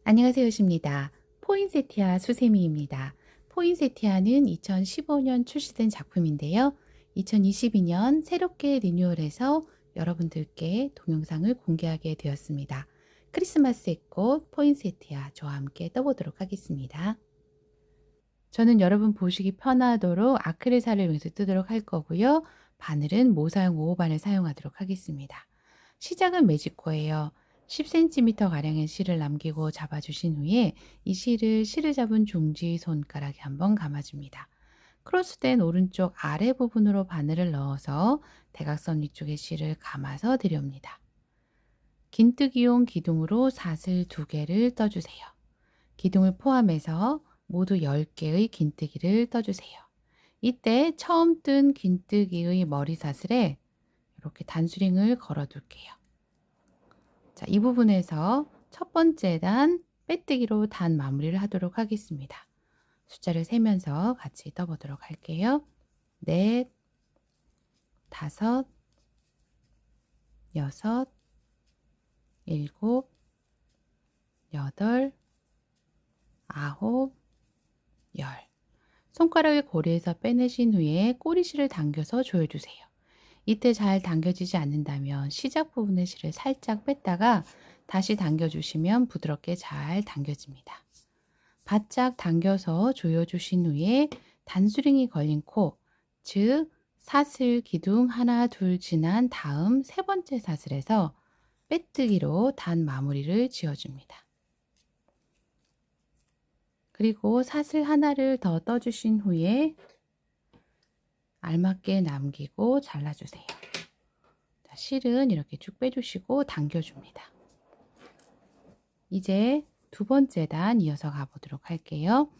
안녕하세요, 십니다. 포인세티아 수세미입니다. 포인세티아는 2015년 출시된 작품인데요. 2022년 새롭게 리뉴얼해서 여러분들께 동영상을 공개하게 되었습니다. 크리스마스의 꽃 포인세티아 저와 함께 떠보도록 하겠습니다. 저는 여러분 보시기 편하도록 아크릴살을 이용해서 뜨도록 할 거고요. 바늘은 모사용 5호바늘 사용하도록 하겠습니다. 시작은 매직코예요. 10cm 가량의 실을 남기고 잡아주신 후에 이 실을 잡은 중지 손가락에 한번 감아줍니다. 크로스된 오른쪽 아래 부분으로 바늘을 넣어서 대각선 위쪽에 실을 감아서 들여옵니다. 긴뜨기용 기둥으로 사슬 2개를 떠주세요. 기둥을 포함해서 모두 10개의 긴뜨기를 떠주세요. 이때 처음 뜬 긴뜨기의 머리 사슬에 이렇게 단수링을 걸어 둘게요. 자, 이 부분에서 첫 번째 단 빼뜨기로 단 마무리를 하도록 하겠습니다. 숫자를 세면서 같이 떠보도록 할게요. 넷, 다섯, 여섯, 일곱, 여덟, 아홉, 열. 손가락을 고리에서 빼내신 후에 꼬리실을 당겨서 조여주세요. 이때 잘 당겨지지 않는다면 시작 부분의 실을 살짝 뺐다가 다시 당겨주시면 부드럽게 잘 당겨집니다. 바짝 당겨서 조여주신 후에 단수링이 걸린 코, 즉 사슬 기둥 하나 둘 지난 다음 세 번째 사슬에서 빼뜨기로 단 마무리를 지어줍니다. 그리고 사슬 하나를 더 떠주신 후에 알맞게 남기고 잘라주세요. 자, 실은 이렇게 쭉 빼주시고 당겨줍니다. 이제 두 번째 단 이어서 가보도록 할게요.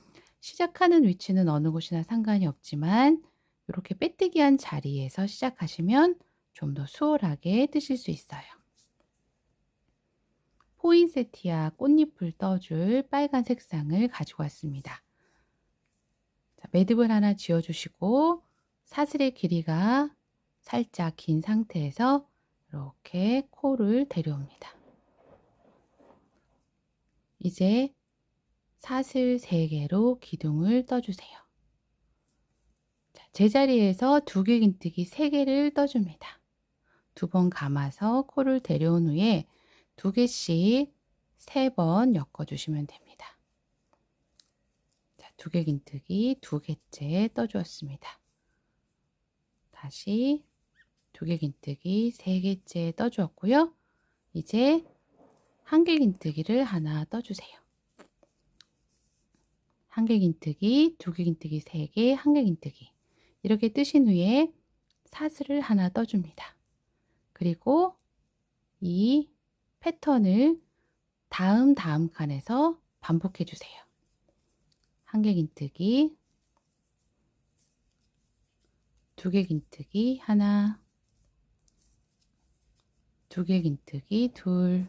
시작하는 위치는 어느 곳이나 상관이 없지만 이렇게 빼뜨기한 자리에서 시작하시면 좀 더 수월하게 뜨실 수 있어요. 포인세티아 꽃잎을 떠줄 빨간 색상을 가지고 왔습니다. 자, 매듭을 하나 지어주시고 사슬의 길이가 살짝 긴 상태에서 이렇게 코를 데려옵니다. 이제 사슬 3개로 기둥을 떠주세요. 자, 제자리에서 2개 긴뜨기 3개를 떠줍니다. 2번 감아서 코를 데려온 후에 2개씩 3번 엮어주시면 됩니다. 자, 2개 긴뜨기 2개째 떠주었습니다. 다시 2개 긴뜨기 3개째 떠주었고요. 이제 1개 긴뜨기를 하나 떠주세요. 1개 긴뜨기, 2개 긴뜨기 3개, 1개 긴뜨기 이렇게 뜨신 후에 사슬을 하나 떠줍니다. 그리고 이 패턴을 다음 칸에서 반복해 주세요. 1개 긴뜨기, 2개 긴뜨기 하나, 2개 긴뜨기 둘,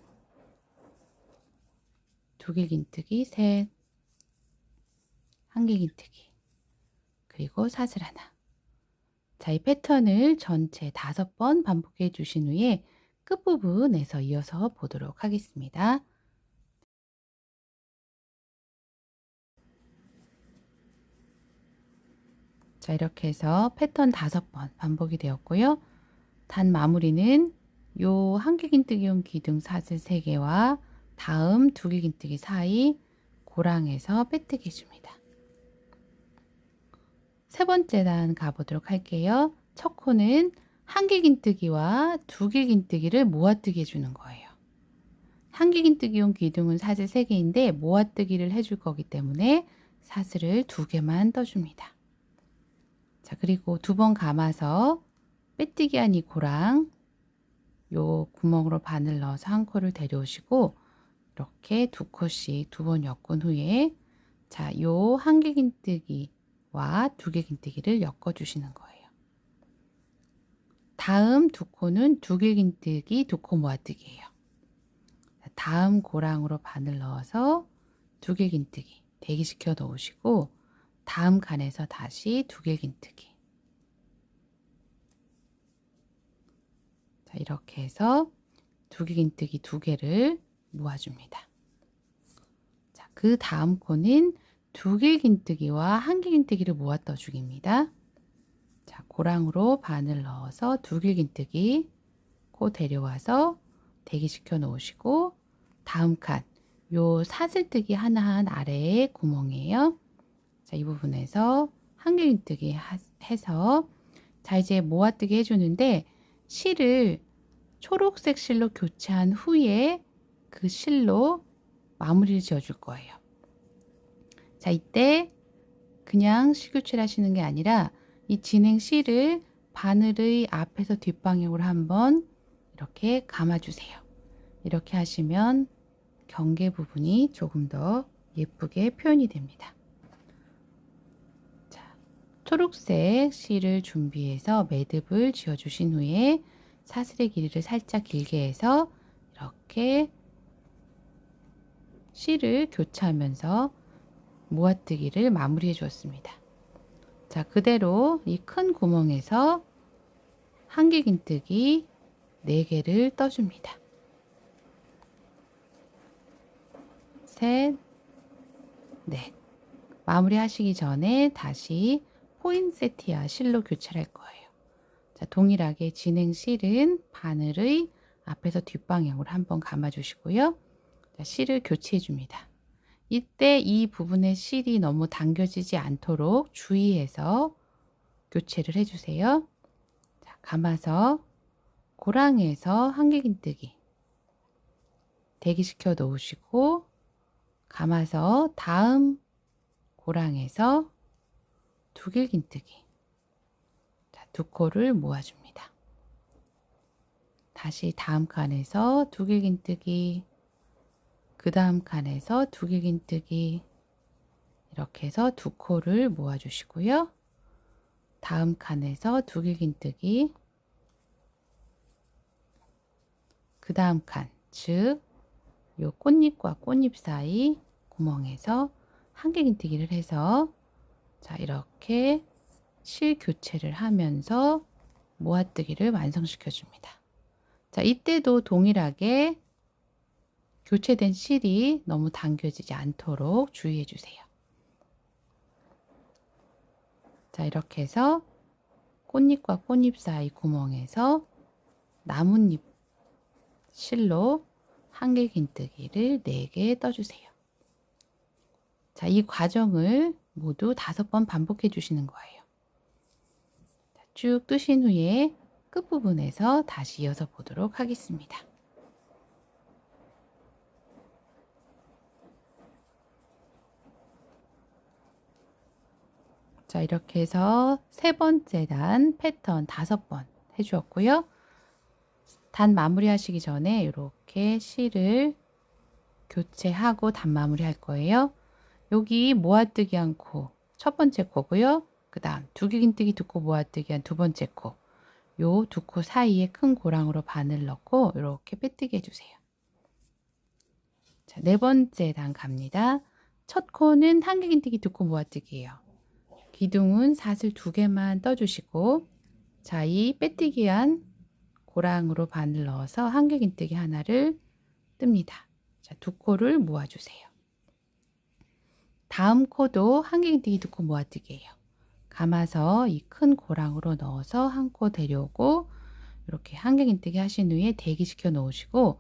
2개 긴뜨기 셋, 1개 긴뜨기, 그리고 사슬 하나. 자, 이 패턴을 전체 5번 반복해 주신 후에 끝부분에서 이어서 보도록 하겠습니다. 자, 이렇게 해서 패턴 5번 반복이 되었고요. 단 마무리는 요 1개 긴뜨기용 기둥 사슬 3개와 다음 2개 긴뜨기 사이 고랑에서 빼뜨기 해줍니다. 세 번째 단 가보도록 할게요. 첫 코는 1개 긴뜨기와 2개 긴뜨기를 모아뜨기 해주는 거예요. 1개 긴뜨기용 기둥은 사슬 3개인데 모아뜨기를 해줄 거기 때문에 사슬을 2개만 떠줍니다. 자, 그리고 2번 감아서 빼뜨기 한 이 고랑 요 구멍으로 바늘 넣어서 한 코를 데려오시고 이렇게 2코씩 2번 엮은 후에 자, 요 1개 긴뜨기와 2개 긴뜨기를 엮어 주시는 거예요. 다음 2코는 2개 긴뜨기 2코 모아뜨기예요. 다음 고랑으로 바늘 넣어서 2개 긴뜨기 대기시켜 놓으시고 다음 칸에서 다시 2개 긴뜨기. 자, 이렇게 해서 2개 긴뜨기 2개를 모아줍니다. 그 다음 코는 두길긴뜨기와 한길긴뜨기를 모아 떠주기입니다. 자, 고랑으로 바늘 넣어서 두길긴뜨기 코 데려와서 대기시켜 놓으시고, 다음 칸, 요 사슬뜨기 하나 한 아래에 구멍이에요. 자, 이 부분에서 한길긴뜨기 해서, 자, 이제 모아뜨기 해주는데, 실을 초록색 실로 교체한 후에 그 실로 마무리를 지어줄 거예요. 자, 이때 그냥 실교체를 하시는 게 아니라 이 진행 실을 바늘의 앞에서 뒷방향으로 한번 이렇게 감아주세요. 이렇게 하시면 경계 부분이 조금 더 예쁘게 표현이 됩니다. 자, 초록색 실을 준비해서 매듭을 지어주신 후에 사슬의 길이를 살짝 길게 해서 이렇게 실을 교차하면서 모아뜨기를 마무리해 주었습니다. 자, 그대로 이 큰 구멍에서 한길긴뜨기 4개를 떠줍니다. 셋, 넷. 마무리 하시기 전에 다시 포인세티아 실로 교체를 할 거예요. 자, 동일하게 진행 실은 바늘의 앞에서 뒷방향으로 한번 감아 주시고요. 자, 실을 교체해 줍니다. 이때 이 부분의 실이 너무 당겨지지 않도록 주의해서 교체를 해주세요. 자, 감아서 고랑에서 한길긴뜨기 대기시켜 놓으시고, 감아서 다음 고랑에서 두길긴뜨기, 자, 두 코를 모아줍니다. 다시 다음 칸에서 두길긴뜨기, 그 다음 칸에서 두길긴뜨기, 이렇게 해서 두 코를 모아주시고요. 다음 칸에서 두길긴뜨기, 그 다음 칸, 즉 요 꽃잎과 꽃잎 사이 구멍에서 한길긴뜨기를 해서, 자, 이렇게 실 교체를 하면서 모아뜨기를 완성시켜 줍니다. 자, 이때도 동일하게 교체된 실이 너무 당겨지지 않도록 주의해 주세요. 자, 이렇게 해서 꽃잎과 꽃잎 사이 구멍에서 나뭇잎 실로 한길긴뜨기를 4개 떠주세요. 자, 이 과정을 모두 5번 반복해 주시는 거예요. 자, 쭉 뜨신 후에 끝부분에서 다시 이어서 보도록 하겠습니다. 자, 이렇게 해서 3번째 단 패턴 5번 해주었고요. 단 마무리 하시기 전에 이렇게 실을 교체하고 단 마무리 할 거예요. 여기 모아뜨기 한 코, 첫 번째 코고요. 그 다음 두길긴뜨기 두 코 모아뜨기 한 두 번째 코, 요 두 코 사이에 큰 고랑으로 바늘 넣고 이렇게 빼뜨기 해주세요. 자, 4번째 단 갑니다. 첫 코는 한길긴뜨기 두 코 모아뜨기예요. 기둥은 사슬 2개만 떠주시고, 자, 이 빼뜨기한 고랑으로 바늘 넣어서 한길긴뜨기 하나를 뜹니다. 자, 두 코를 모아주세요. 다음 코도 한길긴뜨기 두 코 모아뜨기예요. 감아서 이 큰 고랑으로 넣어서 한 코 데려오고, 이렇게 한길긴뜨기 하신 후에 대기시켜 놓으시고,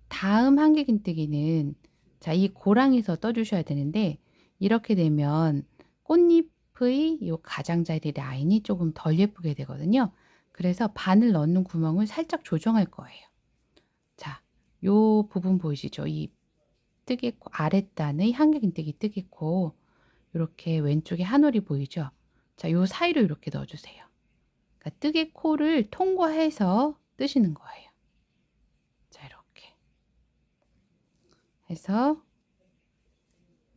다음 한길긴뜨기는, 자, 이 고랑에서 떠주셔야 되는데, 이렇게 되면 꽃잎의 요 가장자리 라인이 조금 덜 예쁘게 되거든요. 그래서 바늘 넣는 구멍을 살짝 조정할 거예요. 자, 요 부분 보이시죠? 이 뜨개코 아랫단의 한길긴뜨기 뜨개코, 이렇게 왼쪽에 한 올이 보이죠? 자, 요 사이로 이렇게 넣어주세요. 그러니까 뜨개코를 통과해서 뜨시는 거예요. 자, 이렇게 해서,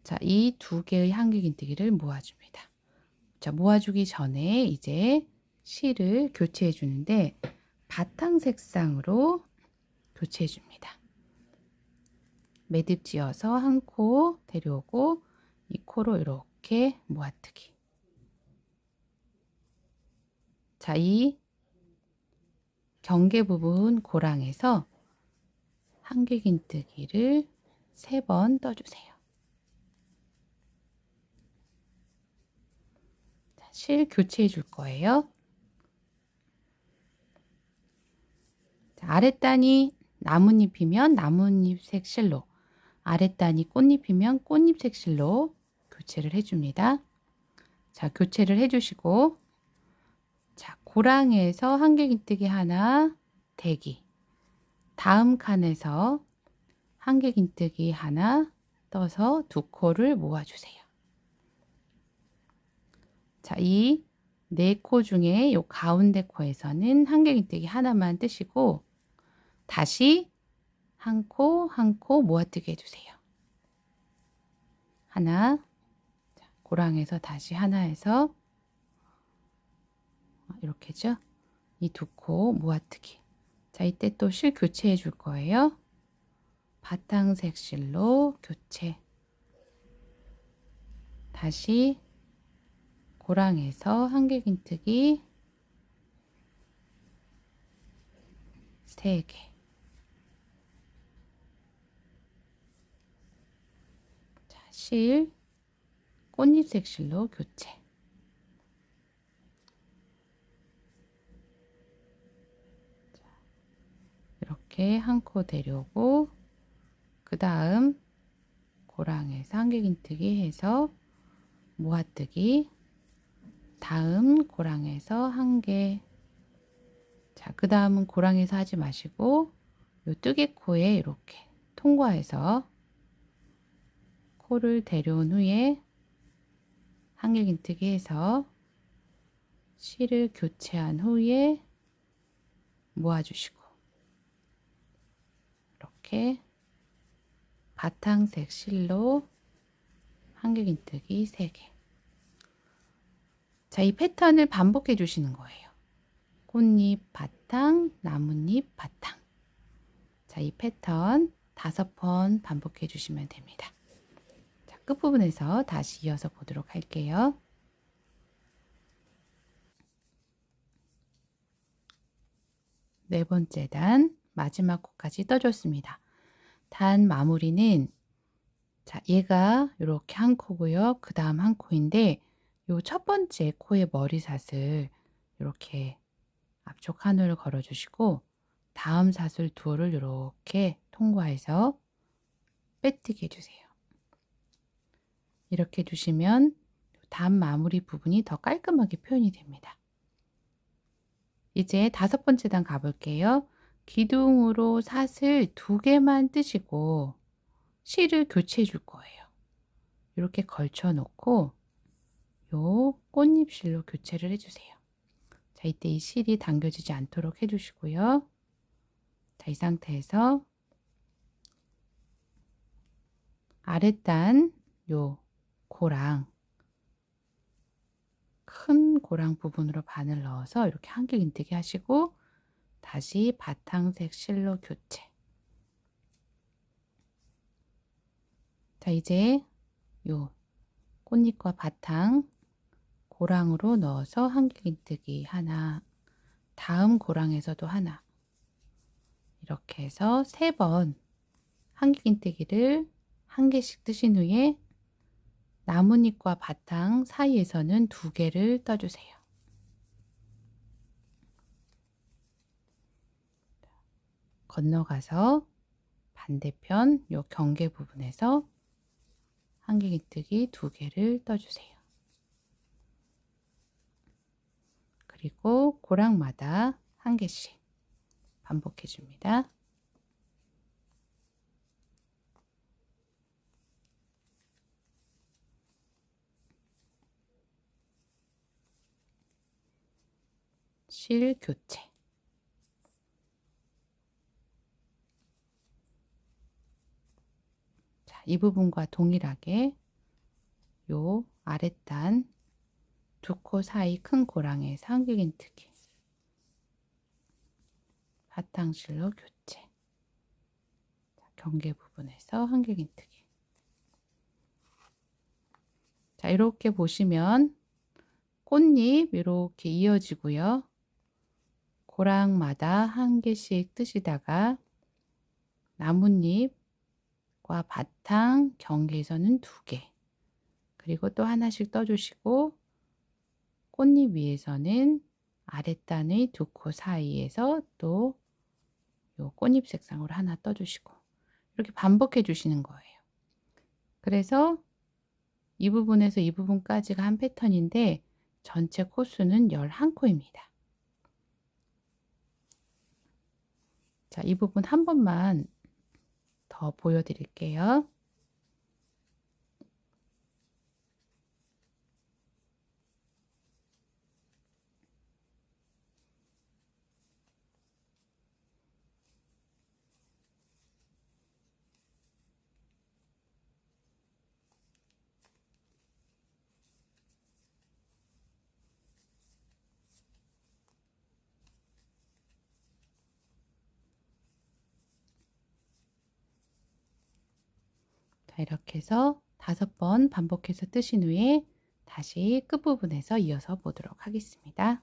자, 이 2개의 한길긴뜨기를 모아줍니다. 자, 모아주기 전에 이제 실을 교체해 주는데, 바탕 색상으로 교체해 줍니다. 매듭 지어서 한 코 데려오고, 이 코로 이렇게 모아뜨기. 자, 이 경계 부분 고랑에서 한길긴뜨기를 3번 떠주세요. 실 교체해 줄 거예요. 자, 아랫단이 나뭇잎이면 나뭇잎색 실로, 아랫단이 꽃잎이면 꽃잎색 실로 교체를 해줍니다. 자, 교체를 해주시고, 자, 고랑에서 한길긴뜨기 하나 대기, 다음 칸에서 한길긴뜨기 하나 떠서 두 코를 모아주세요. 자, 이 네 코 중에 요 가운데 코에서는 한길긴뜨기 하나만 뜨시고 다시 한 코 한 코 모아뜨기 해주세요. 하나, 자, 고랑에서 다시 하나에서 이렇게죠. 이 두 코 모아뜨기. 자, 이때 또 실 교체해 줄 거예요. 바탕색 실로 교체. 다시 고랑에서 한길긴뜨기 3개. 자, 실 꽃잎색 실로 교체. 자, 이렇게 한 코 데려오고 그 다음 고랑에서 한길긴뜨기 해서 모아뜨기, 다음 고랑에서 한 개. 자, 그 다음은 고랑에서 하지 마시고 요 뜨개코에 이렇게 통과해서 코를 데려온 후에 한길긴뜨기 해서 실을 교체한 후에 모아주시고 이렇게 바탕색 실로 한길긴뜨기 3개. 자, 이 패턴을 반복해 주시는 거예요. 꽃잎 바탕, 나뭇잎 바탕. 자, 이 패턴 5번 반복해 주시면 됩니다. 자, 끝부분에서 다시 이어서 보도록 할게요. 네 번째 단 마지막 코까지 떠줬습니다. 단 마무리는, 자, 얘가 이렇게 한 코고요. 그 다음 한 코인데 요 첫 번째 코의 머리삿을 이렇게 앞쪽 한 올을 걸어 주시고 다음 사슬 두 올을 이렇게 통과해서 빼뜨기 해주세요. 이렇게 해주시면 단 마무리 부분이 더 깔끔하게 표현이 됩니다. 이제 5번째 단 가볼게요. 기둥으로 사슬 2개만 뜨시고 실을 교체해 줄 거예요. 이렇게 걸쳐 놓고 요 꽃잎실로 교체를 해주세요. 자, 이때 이 실이 당겨지지 않도록 해주시고요. 자, 이 상태에서 아랫단 요 고랑, 큰 고랑 부분으로 바늘 넣어서 이렇게 한길긴뜨기 하시고 다시 바탕색 실로 교체. 자, 이제 요 꽃잎과 바탕 고랑으로 넣어서 한길긴뜨기 하나, 다음 고랑에서도 하나, 이렇게 해서 3번 한길긴뜨기를 한 개씩 뜨신 후에 나뭇잎과 바탕 사이에서는 2개를 떠주세요. 건너가서 반대편 요 경계 부분에서 한길긴뜨기 2개를 떠주세요. 그리고 고랑마다 한 개씩 반복해 줍니다. 실 교체. 자, 이 부분과 동일하게 요 아랫단 2코 사이 큰 고랑에서 한길긴뜨기, 바탕실로 교체. 자, 경계 부분에서 한길긴뜨기. 자, 이렇게 보시면 꽃잎 이렇게 이어지고요. 고랑마다 한 개씩 뜨시다가 나뭇잎과 바탕 경계에서는 2개, 그리고 또 하나씩 떠주시고 꽃잎 위에서는 아랫단의 두 코 사이에서 또 요 꽃잎 색상으로 하나 떠주시고 이렇게 반복해 주시는 거예요. 그래서 이 부분에서 이 부분까지가 한 패턴인데 전체 코수는 11코입니다. 자, 이 부분 한 번만 더 보여드릴게요. 자, 이렇게 해서 5번 반복해서 뜨신 후에 다시 끝부분에서 이어서 보도록 하겠습니다.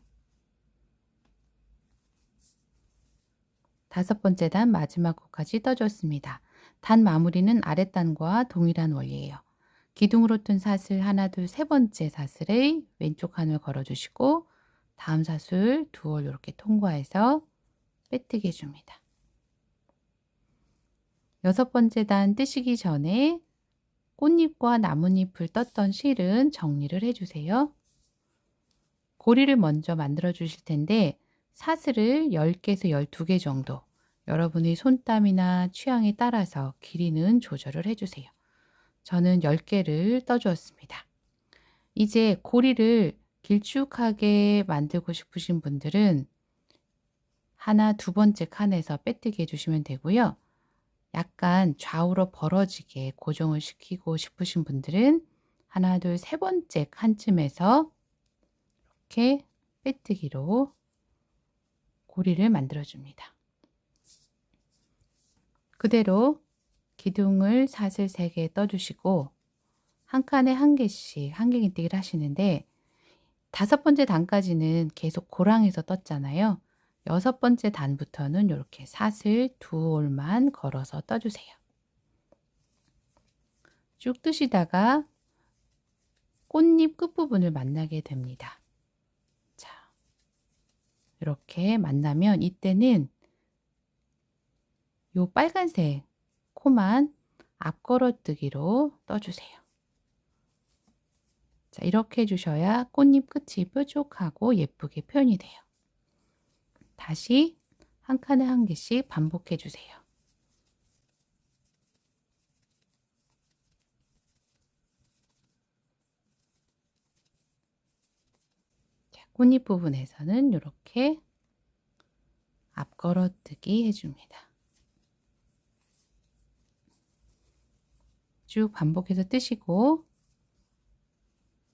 5번째 단 마지막 코까지 떠줬습니다. 단 마무리는 아랫단과 동일한 원리예요. 기둥으로 뜬 사슬 하나, 둘, 세 번째 사슬의 왼쪽 한을 걸어주시고 다음 사슬 두 올 이렇게 통과해서 빼뜨기 해줍니다. 6번째 단 뜨시기 전에 꽃잎과 나뭇잎을 떴던 실은 정리를 해주세요. 고리를 먼저 만들어 주실 텐데 사슬을 10개에서 12개 정도 여러분의 손땀이나 취향에 따라서 길이는 조절을 해주세요. 저는 10개를 떠주었습니다. 이제 고리를 길쭉하게 만들고 싶으신 분들은 하나, 두 번째 칸에서 빼뜨기 해주시면 되고요. 약간 좌우로 벌어지게 고정을 시키고 싶으신 분들은 하나, 둘, 세 번째 칸쯤에서 이렇게 빼뜨기로 고리를 만들어 줍니다. 그대로 기둥을 사슬 3개 떠주시고 한 칸에 한 개씩 한길긴뜨기를 하시는데 5번째 단까지는 계속 고랑에서 떴잖아요. 6번째 단부터는 이렇게 사슬 2올만 걸어서 떠주세요. 쭉 뜨시다가 꽃잎 끝부분을 만나게 됩니다. 자, 이렇게 만나면 이때는 요 빨간색 코만 앞걸어뜨기로 떠주세요. 자, 이렇게 해주셔야 꽃잎 끝이 뾰족하고 예쁘게 표현이 돼요. 다시 한 칸에 한 개씩 반복해 주세요. 자, 꽃잎 부분에서는 이렇게 앞걸어뜨기 해줍니다. 쭉 반복해서 뜨시고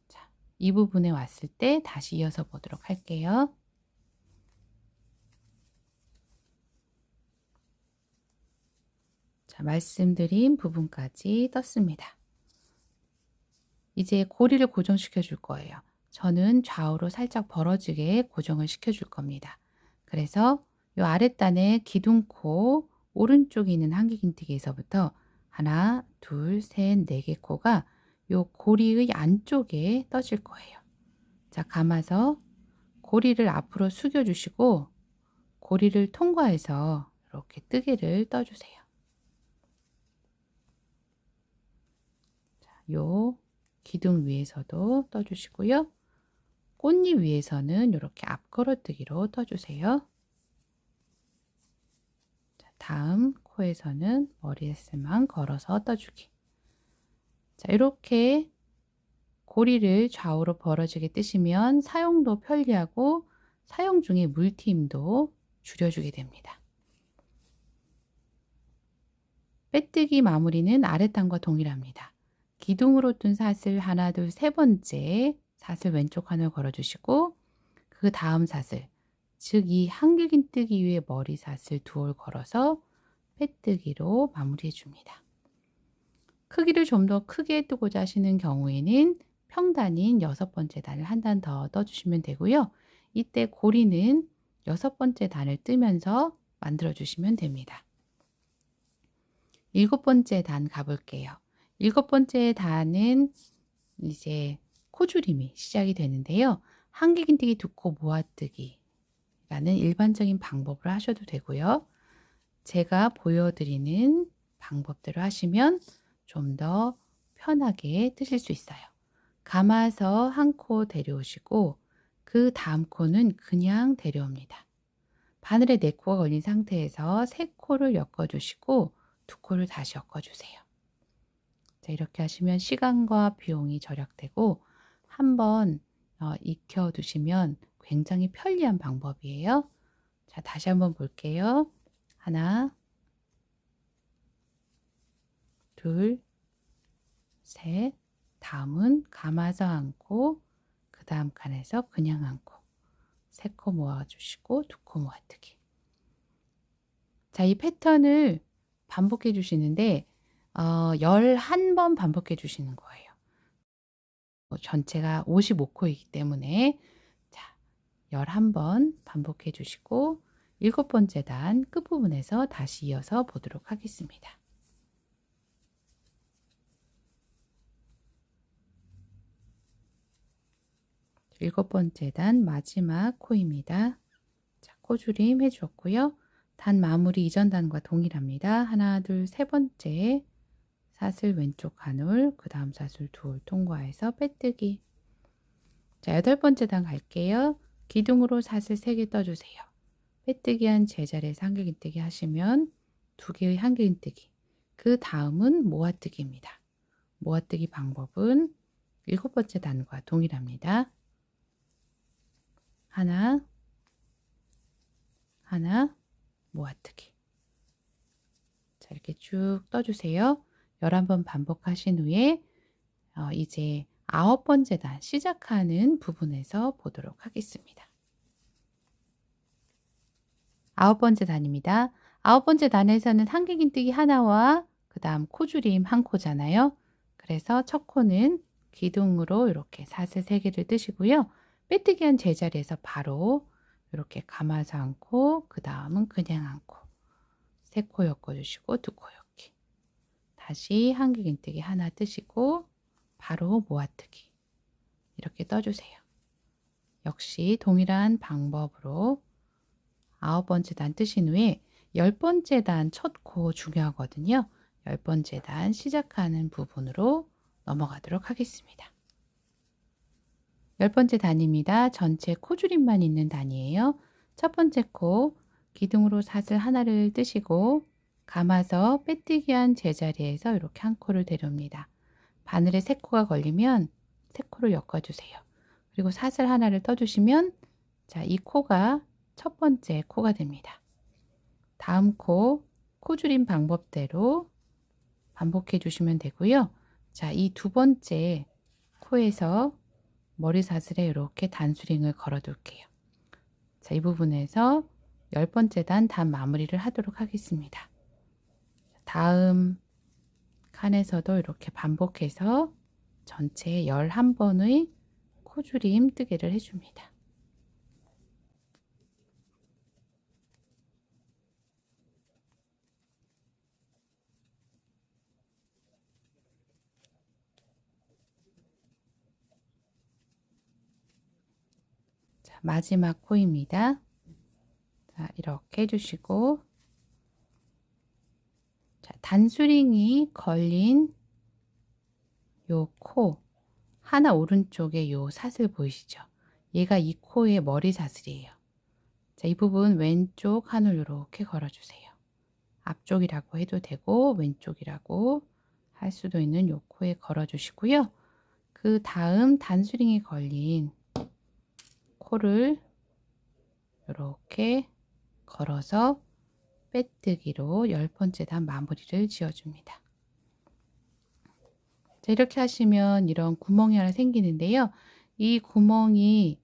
자, 이 부분에 왔을 때 다시 이어서 보도록 할게요. 자, 말씀드린 부분까지 떴습니다. 이제 고리를 고정시켜 줄 거예요. 저는 좌우로 살짝 벌어지게 고정을 시켜 줄 겁니다. 그래서 이 아랫단에 기둥코 오른쪽에 있는 한길긴뜨기에서부터 하나, 둘, 셋, 4개 코가 요 고리의 안쪽에 떠질 거예요. 자, 감아서 고리를 앞으로 숙여 주시고 고리를 통과해서 이렇게 뜨개를 떠주세요. 자, 요 기둥 위에서도 떠주시고요. 꽃잎 위에서는 이렇게 앞걸어뜨기로 떠주세요. 자, 다음 코에서는 머리에서만 걸어서 떠주기. 자, 이렇게 고리를 좌우로 벌어지게 뜨시면 사용도 편리하고 사용 중에 물튀임도 줄여주게 됩니다. 빼뜨기 마무리는 아랫단과 동일합니다. 기둥으로 뜬 사슬 하나, 둘, 세 번째 사슬 왼쪽 한을 걸어주시고 그 다음 사슬, 즉 이 한길긴뜨기 위에 머리 사슬 2올 걸어서 빼뜨기로 마무리해 줍니다. 크기를 좀 더 크게 뜨고자 하시는 경우에는 평단인 6번째 단을 한 단 더 떠주시면 되고요. 이때 고리는 6번째 단을 뜨면서 만들어 주시면 됩니다. 7번째 단 가볼게요. 7번째 단은 이제 코줄임이 시작이 되는데요. 한길긴뜨기, 두코 모아뜨기 라는 일반적인 방법으로 하셔도 되고요. 제가 보여드리는 방법대로 하시면 좀 더 편하게 뜨실 수 있어요. 감아서 한 코 데려오시고 그 다음 코는 그냥 데려옵니다. 바늘에 4코가 걸린 상태에서 3코를 엮어주시고 2코를 다시 엮어주세요. 자, 이렇게 하시면 시간과 비용이 절약되고 한번 익혀두시면 굉장히 편리한 방법이에요. 자, 다시 한번 볼게요. 하나, 둘, 셋. 다음은 감아서 한 코, 그 다음 칸에서 그냥 한 코, 3코 모아주시고 2코 모아뜨기. 자, 이 패턴을 반복해 주시는데 11번 반복해 주시는 거예요. 전체가 55코이기 때문에 자, 11번 반복해 주시고 7번째 단 끝부분에서 다시 이어서 보도록 하겠습니다. 일곱 번째 단 마지막 코입니다. 자, 코줄임 해주었고요. 단 마무리 이전 단과 동일합니다. 하나, 둘, 세 번째 사슬 왼쪽 한 올, 그 다음 사슬 2올 통과해서 빼뜨기. 자, 8번째 단 갈게요. 기둥으로 사슬 3개 떠주세요. 빼뜨기 한 제자리에서 한길긴뜨기 하시면 2개의 한길긴뜨기. 그 다음은 모아뜨기입니다. 모아뜨기 방법은 7번째 단과 동일합니다. 하나, 하나, 모아뜨기. 자, 이렇게 쭉 떠주세요. 11번 반복하신 후에 이제 9번째 단 시작하는 부분에서 보도록 하겠습니다. 9번째 단입니다. 9번째 단에서는 한길긴뜨기 하나와 그 다음 코줄임 한 코잖아요. 그래서 첫 코는 기둥으로 이렇게 사슬 3개를 뜨시고요. 빼뜨기 한 제자리에서 바로 이렇게 감아서 한 코, 그 다음은 그냥 한 코, 3코 엮어주시고 2코 엮기. 다시 한길긴뜨기 하나 뜨시고 바로 모아뜨기. 이렇게 떠주세요. 역시 동일한 방법으로 9번째 단 뜨신 후에 10번째 단 첫 코 중요하거든요. 10번째 단 시작하는 부분으로 넘어가도록 하겠습니다. 10번째 단입니다. 전체 코줄임만 있는 단이에요. 첫 번째 코 기둥으로 사슬 하나를 뜨시고 감아서 빼뜨기 한 제자리에서 이렇게 한 코를 데려옵니다. 바늘에 3코가 걸리면 3코를 엮어주세요. 그리고 사슬 하나를 떠주시면 자, 이 코가 첫 번째 코가 됩니다. 다음 코, 코줄임 방법대로 반복해 주시면 되고요. 자, 이 2번째 코에서 머리 사슬에 이렇게 단수링을 걸어 둘게요. 자, 이 부분에서 10번째 단 마무리를 하도록 하겠습니다. 다음 칸에서도 이렇게 반복해서 전체 11번의 코줄임 뜨개를 해줍니다. 자, 마지막 코입니다. 자, 이렇게 해주시고 자, 단수링이 걸린 요 코 하나 오른쪽에 요 사슬 보이시죠? 얘가 이 코의 머리 사슬이에요. 자, 이 부분 왼쪽 한올 이렇게 걸어주세요. 앞쪽이라고 해도 되고 왼쪽이라고 할 수도 있는 요 코에 걸어주시고요. 그 다음 단수링이 걸린 코를 이렇게 걸어서 빼뜨기로 10번째 단 마무리를 지어줍니다. 자, 이렇게 하시면 이런 구멍이 하나 생기는데요. 이 구멍이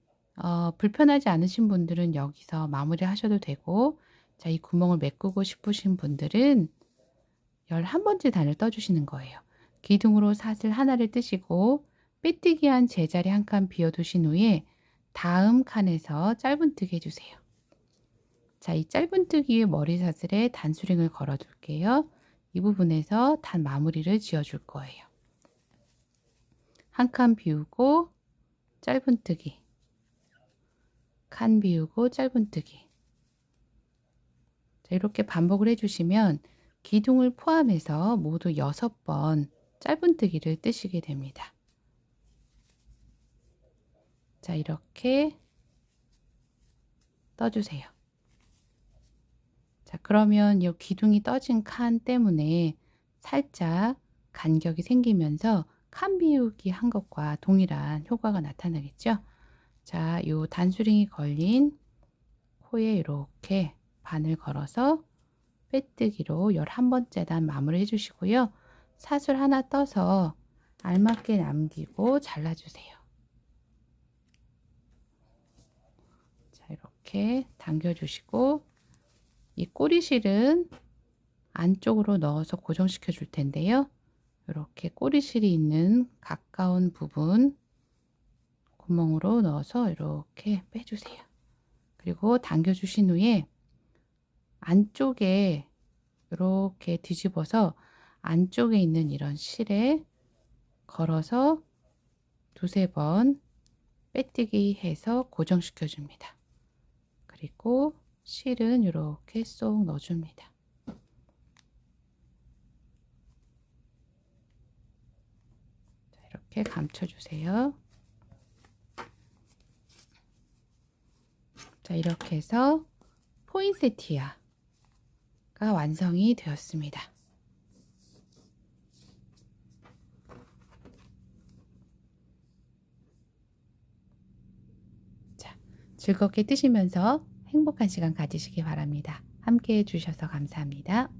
불편하지 않으신 분들은 여기서 마무리 하셔도 되고 자, 이 구멍을 메꾸고 싶으신 분들은 11번째 단을 떠주시는 거예요. 기둥으로 사슬 하나를 뜨시고 빼뜨기 한 제자리 한 칸 비워두신 후에 다음 칸에서 짧은뜨기 해주세요. 자, 이 짧은뜨기의 머리 사슬에 단수링을 걸어 둘게요. 이 부분에서 단 마무리를 지어줄 거예요. 한 칸 비우고 짧은뜨기 칸 비우고 짧은뜨기. 자, 이렇게 반복을 해주시면 기둥을 포함해서 모두 6번 짧은뜨기를 뜨시게 됩니다. 자, 이렇게 떠주세요. 자, 그러면 이 기둥이 떠진 칸 때문에 살짝 간격이 생기면서 칸 비우기 한 것과 동일한 효과가 나타나겠죠. 자, 요 단수링이 걸린 코에 이렇게 바늘 걸어서 빼뜨기로 11번째 단 마무리 해주시고요. 사술 하나 떠서 알맞게 남기고 잘라주세요. 자, 이렇게 당겨주시고 이 꼬리실은 안쪽으로 넣어서 고정시켜 줄 텐데요. 이렇게 꼬리실이 있는 가까운 부분 구멍으로 넣어서 이렇게 빼주세요. 그리고 당겨주신 후에 안쪽에 이렇게 뒤집어서 안쪽에 있는 이런 실에 걸어서 두세 번 빼뜨기 해서 고정시켜 줍니다. 그리고 실은 이렇게 쏙 넣어줍니다. 자, 이렇게 감춰주세요. 자, 이렇게 해서 포인세티아가 완성이 되었습니다. 자, 즐겁게 뜨시면서 행복한 시간 가지시기 바랍니다. 함께 해주셔서 감사합니다.